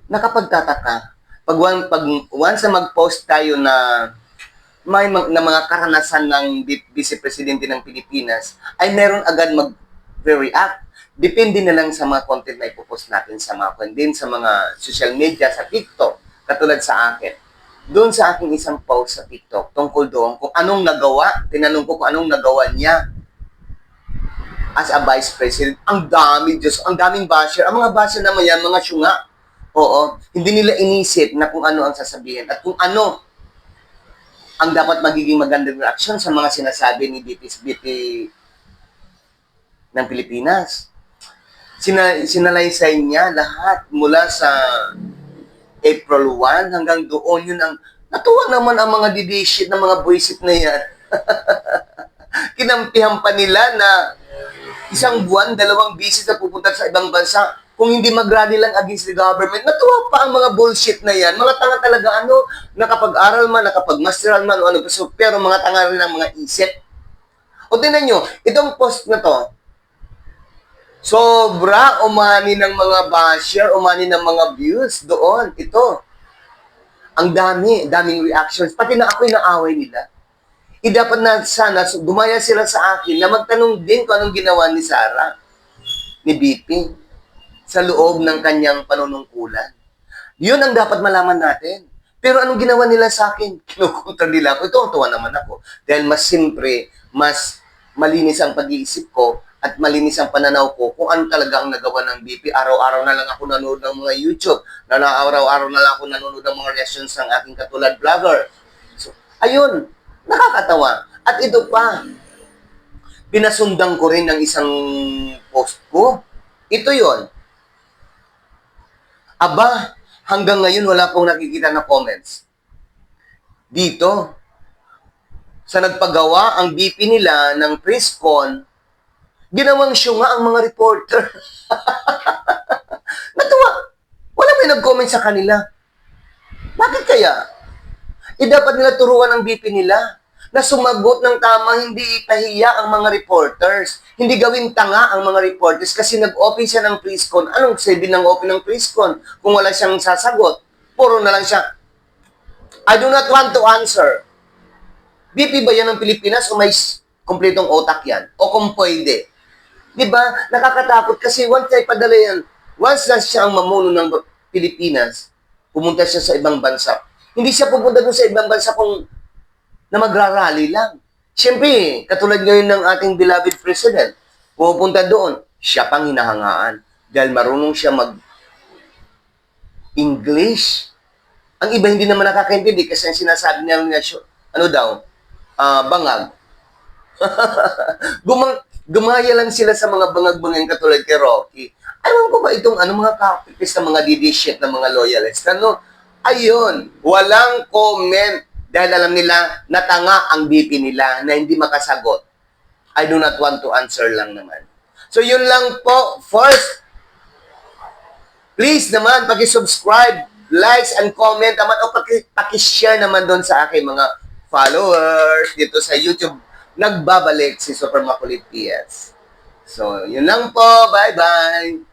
nakapagtataka. Pag once na mag-post tayo na na mga karanasan ng Vice Presidente ng Pilipinas, ay meron agad mag-react. Depende na lang sa mga content na ipopost natin sa mga din sa mga social media, sa TikTok, katulad sa akin. Doon sa aking isang post sa TikTok, tungkol doon kung anong nagawa, tinanong ko kung anong nagawa niya as a Vice President. Ang dami, Diyos, ang daming basher. Ang mga basher naman yan, mga syunga. Oo, hindi nila inisip na kung ano ang sasabihin at kung ano ang dapat magiging magandang reaksyon sa mga sinasabi ni BP ng Pilipinas. Sinalaysay niya lahat mula sa April 1 hanggang doon. Yun ang natuwa naman ang mga didishit ng mga buwisit na yan. Kinampihan pa nila na isang buwan, 2 bisis na pupunta sa ibang bansa. Kung hindi mag-rally lang against the government, natuwa pa ang mga bullshit na yan. Mga tanga talaga, nakapag-aral man, nakapag-masteral man, pero mga tanga rin ang mga isip. O tingnan nyo, itong post na to, sobra umani ng mga basher, umani ng mga views doon. Ito. Ang daming reactions. Pati na ako'y naaway nila. Dapat na sana, gumaya sila sa akin na magtanong din kung anong ginawa ni Sara, ni BP, sa loob ng kanyang panunungkulan. Yun ang dapat malaman natin. Pero anong ginawa nila sa akin? Kinukontra nila ako. Ito, tuwa naman ako. Dahil mas simple, mas malinis ang pag-iisip ko at malinis ang pananaw ko kung ano talaga ang nagawa ng BP. Araw-araw na lang ako nanonood ng mga YouTube. Araw-araw na lang ako nanonood ng mga reactions ng aking katulad vlogger. So, ayun, nakakatawa. At ito pa, pinasundan ko rin ng isang post ko. Ito yon. Aba, hanggang ngayon wala pong nakikita na comments. Dito, sa nagpagawa ang BP nila ng presscon, ginawang syunga ang mga reporter. Natuwa. Wala may nag-comment sa kanila. Bakit kaya? Dapat nila turuan ang BP nila na sumagot ng tama, hindi ipahiya ang mga reporters. Hindi gawin tanga ang mga reporters kasi nag-open siya ng presscon. Anong sabi ng open ng presscon kung wala siyang sasagot? Puro na lang siya, I do not want to answer. BP ba yan ng Pilipinas o may kompletong otak yan? O kung pwede? Diba? Nakakatakot kasi once na ipadala yan, once na siya ang mamuno ng Pilipinas, pumunta siya sa ibang bansa. Hindi siya pupunta doon sa ibang bansa kung na magrarally lang. Siyempre, katulad ngayon ng ating beloved president, pupunta doon, siya pang hinahangaan dahil marunong siya mag-English. Ang iba hindi naman nakakaintindi kasi ang sinasabi niya, bangag. Gumaya lang sila sa mga bangag-bangag katulad kay Rocky. Alam ko ba itong mga kapipis na mga didishit na mga loyalists? Ayun, walang comment. Dahil alam nila, natanga ang BP nila na hindi makasagot. I do not want to answer lang naman. So, yun lang po. First, please naman, paki-subscribe, likes, and comment naman, o paki-share naman doon sa aking mga followers dito sa YouTube. Nagbabalik si Super Makulit PS. So, yun lang po. Bye-bye!